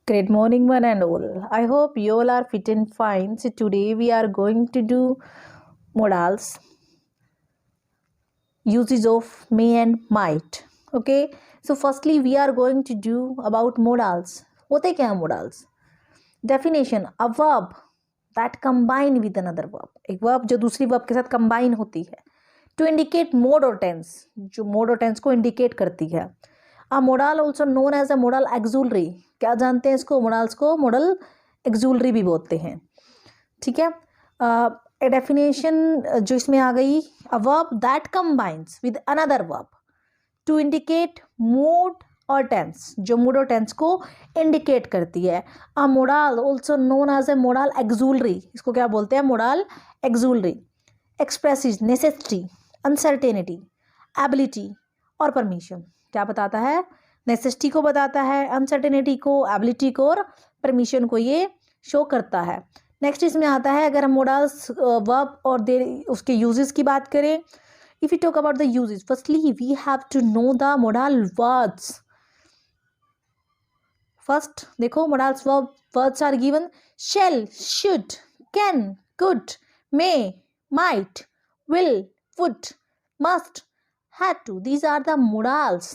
Great morning, one and all. I hope you all are fit and fine. So, today we are going to do modals, uses of may and might. Okay, so firstly, we are going to do about modals. होते क्या हैं modals? Definition: a verb that combine with another verb. एक verb जो दूसरी verb के साथ combine होती है to indicate mode or tense, जो mode और tense को indicate करती है. A modal also known as a modal auxiliary. क्या जानते हैं इसको? modals को modal auxiliary भी बोलते हैं. ठीक है. डेफिनेशन जो इसमें आ गई, a verb that combines with another verb to indicate mood और tense, जो mood और tense को indicate करती है. A modal also known as a modal auxiliary. इसको क्या बोलते हैं? modal auxiliary expresses necessity, uncertainty, ability और permission. क्या बताता है? नेसेसिटी को बताता है, अनसर्टेनिटी को, एबिलिटी को और परमिशन को ये शो करता है. नेक्स्ट इसमें आता है, अगर हम मोडल्स वर्ब और दे उसके यूजेस की बात करें. If you talk about the uses, firstly we have to know the modal words. First देखो, modals words are given: shall, should, can, could, may, might, will, would, must, had to. These are the modals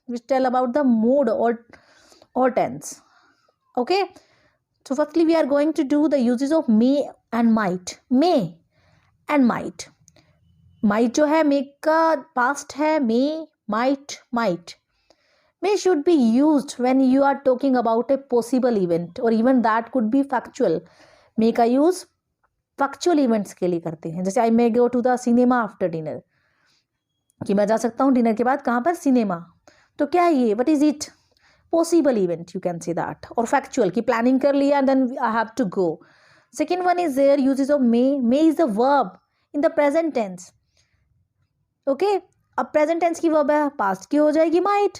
which tell about the mood or tense. Okay, so firstly we are going to do the uses of may and might. May and might. Might जो है may का past है, may, might. May should be used when you are talking about a possible event or even that could be factual. May का use factual events के लिए करते हैं. जैसे I may go to the cinema after dinner, कि मैं जा सकता हूँ डिनर के बाद कहाँ पर? सिनेमा. तो क्या है ये? What is it? Possible event, you can say that. और फैक्चुअल, की प्लानिंग कर लिया then I have to go. Second one is there uses of may. May is the verb in the present tense. Okay, अब present tense की verb है, past की हो जाएगी might.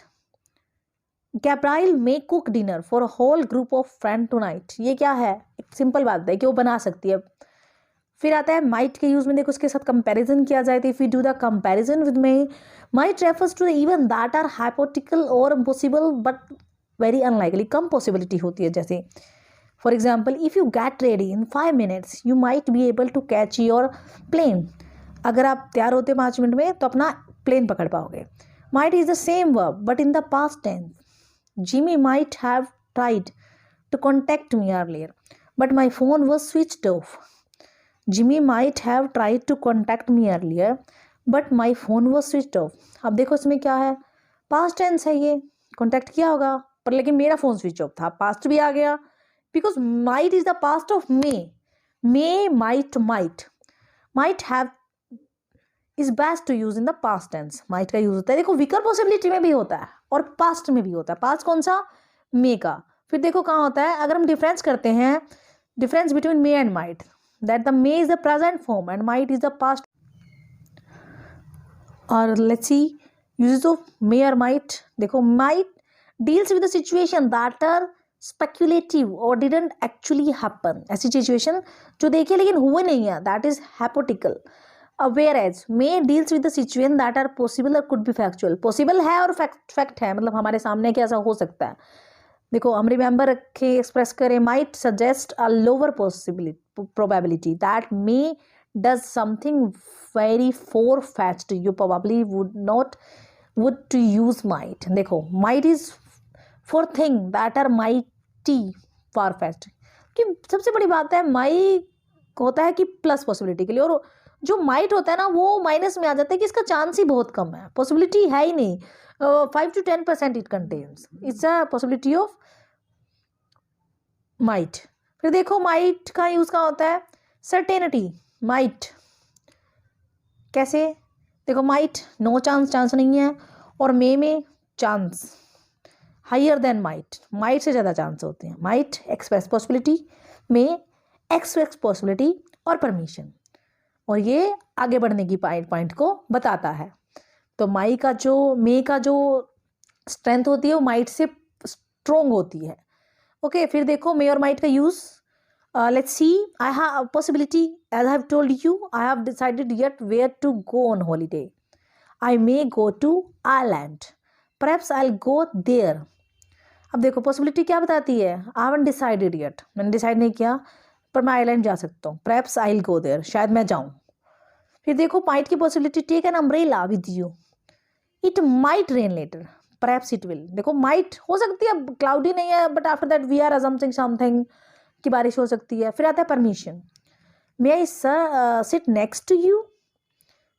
Gabriel may cook dinner for a whole group of friend tonight. ये क्या है? एक सिंपल बात है कि वो बना सकती है. फिर आता है माइट के यूज में. देखो उसके साथ कंपैरिजन किया जाए तो if you do the comparison with may, might refers to the even that are hypothetical और पॉसिबल बट वेरी अनलाइकली. कम पॉसिबिलिटी होती है. जैसे for example, if you get ready in 5 minutes you might be able to catch your plane. अगर आप तैयार होते 5 minute में तो अपना प्लेन पकड़ पाओगे. Might is the same verb but in the past tense. Jimmy might have tried to contact me earlier but my phone was switched off. Jimmy might have tried to contact me earlier, but my phone was switched off. अब देखो इसमें क्या है? Past tense है ये. Contact किया होगा पर लेकिन मेरा फोन स्विच ऑफ था. पास्ट भी आ गया because might is the past of may. May, might have is best to use in the past tense. Might का यूज होता है, देखो वीकर पॉसिबिलिटी में भी होता है और पास्ट में भी होता है. पास्ट कौन सा? मे का. फिर देखो कहाँ होता है, अगर हम डिफरेंस करते हैं, difference between may and might, that the may is the present form and might is the past. Or let's see uses of may or might. देखो might deals with the situation that are speculative or didn't actually happen. ऐसी situation जो देखिए लेकिन हुए नहीं है, that is hypothetical. Whereas may deals with the situation that are possible or could be factual. possible है और fact है, मतलब हमारे सामने क्या ऐसा हो सकता है. देखो हम रिमेंबर रखें, एक्सप्रेस करें, might suggest a lower probability that may does something very far-fetched. You probably would to use might. देखो might is for thing that are mighty far-fetched. कि सबसे बड़ी बात है माइट होता है कि प्लस पॉसिबिलिटी के लिए, और जो माइट होता है ना वो माइनस में आ जाता है कि इसका चांस ही बहुत कम है, पॉसिबिलिटी है ही नहीं. 5 to 10% it contains. It's a possibility of might. फिर देखो माइट का यूज क्या होता है? सर्टेनिटी. माइट कैसे? देखो माइट नो चांस नहीं है और मे में chance higher than might. Might से ज़्यादा चांस होते हैं. Might express possibility, may express possibility और परमिशन, और ये आगे बढ़ने की पॉइंट को बताता है. तो मे का जो स्ट्रेंथ होती है वो माइट से स्ट्रोंग होती है. ओके, फिर देखो मे और माइट का use. Let's see. I have a possibility, as I have told you, I have decided yet where to go on holiday. I may go to Ireland. Perhaps I'll go there. अब देखो possibility क्या बताती है, I haven't decided yet, मैंने decide नहीं किया पर मैं आइलैंड जा सकता हूँ, perhaps I will go there, शायद मैं जाऊँ। फिर देखो माइट की possibility, take an umbrella with you, it might rain later, perhaps it will. देखो माइट हो सकती है, क्लाउडी नहीं है but after that we are assuming something कि बारिश हो सकती है। फिर आता है permission, may I sit next to you,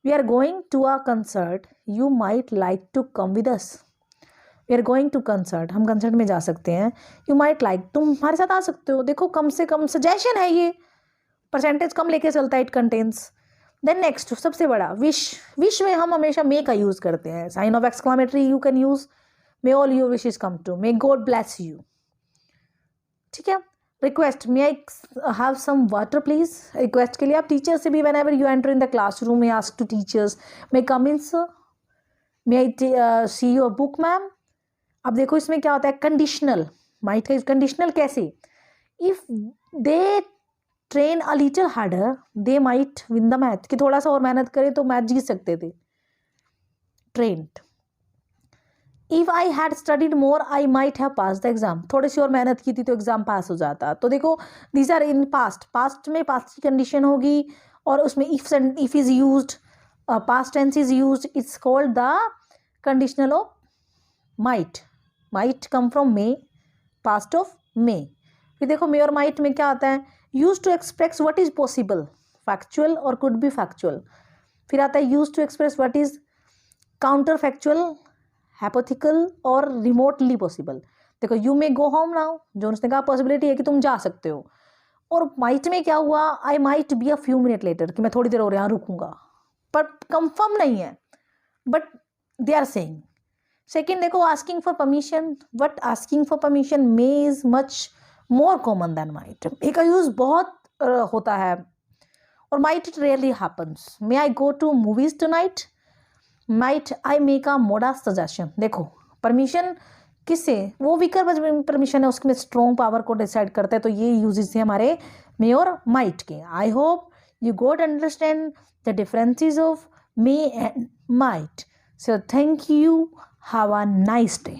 we are going to a concert, you might like to come with us. We are going to concert, हम concert में जा सकते हैं, यू माइट लाइक, तुम हमारे साथ आ सकते हो। देखो कम से कम सजेशन है ये, परसेंटेज कम लेके चलता है, इट कंटेन्स। देन नेक्स्ट सबसे बड़ा विश, विश में हम हमेशा मे का यूज करते हैं, sign off exclamatory you can use, may all your wishes come to, may God bless you, ठीक है। Request, may I have some water please, request के लिए आप टीचर से भी, whenever you enter in the classroom, may ask to teachers, may come in sir, may I see your book ma'am. अब देखो इसमें क्या होता है, कंडीशनल, माइट का कंडीशनल कैसे, if they train a little harder they might win the math, कि थोड़ा सा और मेहनत करें तो मैथ जीत सकते थे, trend. If I had studied more I might have pass the exam, थोड़ी सी और मेहनत की थी तो एग्जाम पास हो जाता। तो देखो these are in past, past में पास्ट की कंडीशन होगी और उसमें if is used, past tense is used, it's called the conditional of might, might come from may, past of may. फिर देखो मे और माइट में क्या आता है, use to express what is possible, factual और कुड बी फैक्चुअल। फिर आता है use to express what is counterfactual, hypothetical और रिमोटली पॉसिबल। देखो you may go home now, जो उसने कहा पॉसिबिलिटी है कि तुम जा सकते हो, और माइट में क्या हुआ, I might be a few minute later, कि मैं थोड़ी देर और यहाँ रुकूंगा, पर कंफर्म नहीं है but they are saying. Second देखो asking for permission, but asking for permission may is much more common then might, ए का यूज बहुत होता है, और might it really happens. May I go to movies tonight, might I make a modest suggestion. देखो permission किससे, वो weaker permission है, उसके में स्ट्रॉन्ग पावर को डिसाइड करता है, तो ये यूजेस है हमारे मे और माइट के। I hope you got understand the differences of may and might. So thank you. Have a nice day.